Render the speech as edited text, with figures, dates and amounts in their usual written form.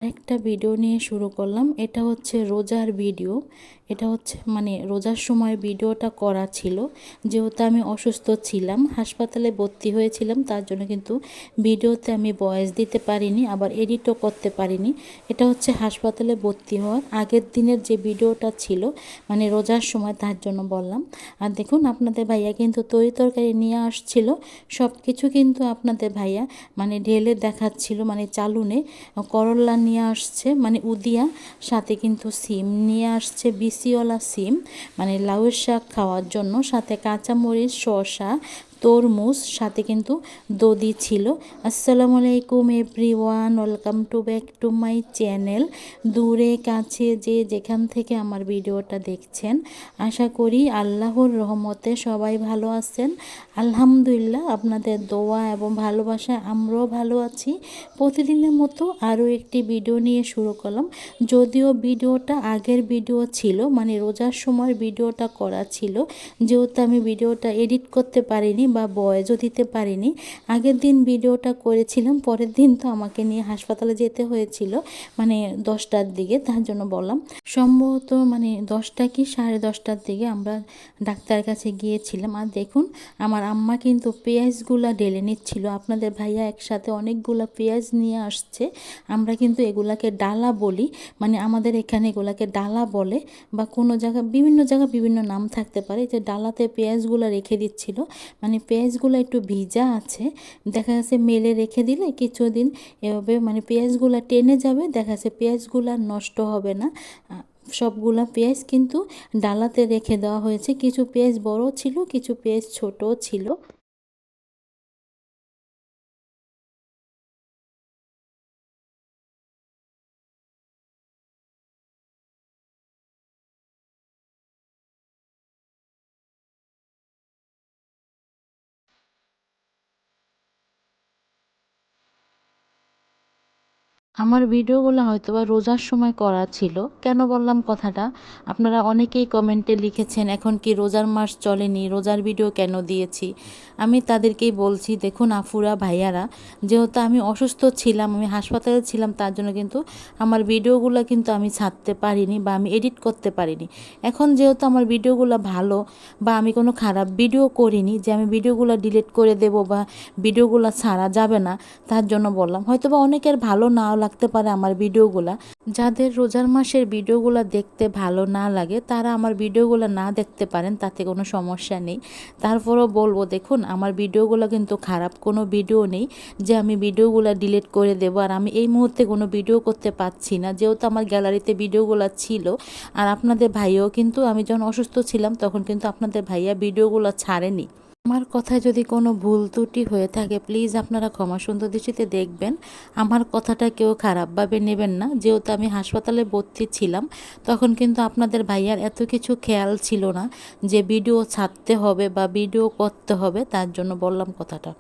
একটা ভিডিও নিয়ে শুরু করলাম। এটা হচ্ছে রোজার ভিডিও। এটা হচ্ছে রোজার সময় ভিডিওটা করা ছিল, যেহেতু আমি অসুস্থ ছিলাম, হাসপাতালে ভর্তি হয়েছিলাম, তার জন্য কিন্তু ভিডিওতে আমি ভয়েস দিতে পারিনি, আবার এডিটও করতে পারিনি। এটা হচ্ছে হাসপাতালে ভর্তি হওয়ার আগের দিনের যে ভিডিওটা ছিল, রোজার সময়, তার জন্য বললাম। আর দেখুন, আপনাদের ভাইয়া কিন্তু তরি তরকারি নিয়ে আসছিল, সব কিছু কিন্তু আপনাদের ভাইয়া ঢেলে দেখাচ্ছিল, চালুনে করল্লা নিয়ে আসছে, উদিয়া, সাথে কিন্তু সিম নিয়ে আসছে, বিসিওয়ালা সিম, লাউয়ের শাক খাওয়ার জন্য, সাথে কাঁচামরিচ, শসা, তরমুজ, সাথে কিন্তু দধি ছিল। আসসালামু আলাইকুম everyone, welcome to back to my channel. দূরে কাছে যে যেখান থেকে আমার ভিডিওটা দেখছেন, আশা করি আল্লাহর রহমতে সবাই ভালো আছেন। আলহামদুলিল্লাহ, আপনাদের দোয়া এবং ভালোবাসায় আমরাও ভালো আছি। প্রতিদিনের মতো আরও একটি ভিডিও নিয়ে শুরু করলাম। যদিও ভিডিওটা আগের ভিডিও ছিল, রোজার সময় ভিডিওটা করা ছিল, যেহেতু আমি ভিডিওটা এডিট করতে পারিনি বা ভয়েসও দিতে পারিনি। আগের দিন ভিডিওটা করেছিলাম, পরের দিন তো আমাকে নিয়ে হাসপাতালে যেতে হয়েছিল 10টার দিকে, তার জন্য বললাম। সম্ভবত 10টা কি 10:30টার দিকে আমরা ডাক্তারের কাছে গিয়েছিলাম। আর দেখুন, আমার আম্মা কিন্তু পেঁয়াজগুলা ঢেলে নিচ্ছিল। আপনাদের ভাইয়া একসাথে অনেকগুলা পেঁয়াজ নিয়ে আসছে। আমরা কিন্তু এগুলাকে ডালা বলি, আমাদের এখানে এগুলাকে ডালা বলে, বা কোনো জায়গা বিভিন্ন জায়গায় বিভিন্ন নাম থাকতে পারে। যে ডালাতে পেঁয়াজগুলো রেখে দিচ্ছিল, পেঁয়াজগুলো একটু ভিজা আছে, দেখা যাচ্ছে মেলে রেখে দিলে কিছুদিন এভাবে পেঁয়াজগুলো টেনে যাবে, দেখা যাচ্ছে পেঁয়াজগুলো নষ্ট হবে না। সবগুলা পেঁয়াজ কিন্তু ডালাতে রেখে দেওয়া হয়েছে। কিছু পেঁয়াজ বড় ছিল, কিছু পেঁয়াজ ছোট ছিল। আমার ভিডিওগুলো হয়তোবা রোজার সময় করা ছিল। কেন বললাম কথাটা, আপনারা অনেকেই কমেন্টে লিখেছেন, এখন কি রোজার মাস চলেনি, রোজার ভিডিও কেন দিয়েছি। আমি তাদেরকেই বলছি, দেখুন আফুরা ভাইয়ারা, যেহেতু আমি অসুস্থ ছিলাম, আমি হাসপাতালে ছিলাম, তার জন্য কিন্তু আমার ভিডিওগুলো কিন্তু আমি ছাড়তে পারিনি বা আমি এডিট করতে পারিনি। এখন যেহেতু আমার ভিডিওগুলো ভালো, বা আমি কোনো খারাপ ভিডিও করিনি যে আমি ভিডিওগুলো ডিলিট করে দেব বা ভিডিওগুলো ছাড়া যাবে না, তার জন্য বললাম। হয়তোবা অনেকের ভালো নাও লাগতে পারে আমার ভিডিওগুলা। যাদের রোজার মাসের ভিডিওগুলো দেখতে ভালো না লাগে, তারা আমার ভিডিওগুলো না দেখতে পারেন, তাতে কোনো সমস্যা নেই। তারপরও বলবো, দেখুন আমার ভিডিওগুলো কিন্তু খারাপ কোনো ভিডিও নেই যে আমি ভিডিওগুলো ডিলিট করে দেবো। আর আমি এই মুহূর্তে কোনো ভিডিও করতে পারছি না, যেহেতু আমার গ্যালারিতে ভিডিওগুলো ছিল। আর আপনাদের ভাইও কিন্তু, আমি যখন অসুস্থ ছিলাম তখন কিন্তু আপনাদের ভাইয়া ভিডিওগুলো ছাড়েনি। আমার কথায় যদি কোনো ভুল ত্রুটি হয়ে থাকে, প্লিজ আপনারা ক্ষমা সুন্দর দৃষ্টিতে দেখবেন। আমার কথাটা কেউ খারাপভাবে নেবেন না, যেহেতু আমি হাসপাতালে ভর্তি ছিলাম, তখন কিন্তু আপনাদের ভাইয়ার এত কিছু খেয়াল ছিল না যে ভিডিও ছাড়তে হবে বা ভিডিও করতে হবে, তার জন্য বললাম কথাটা।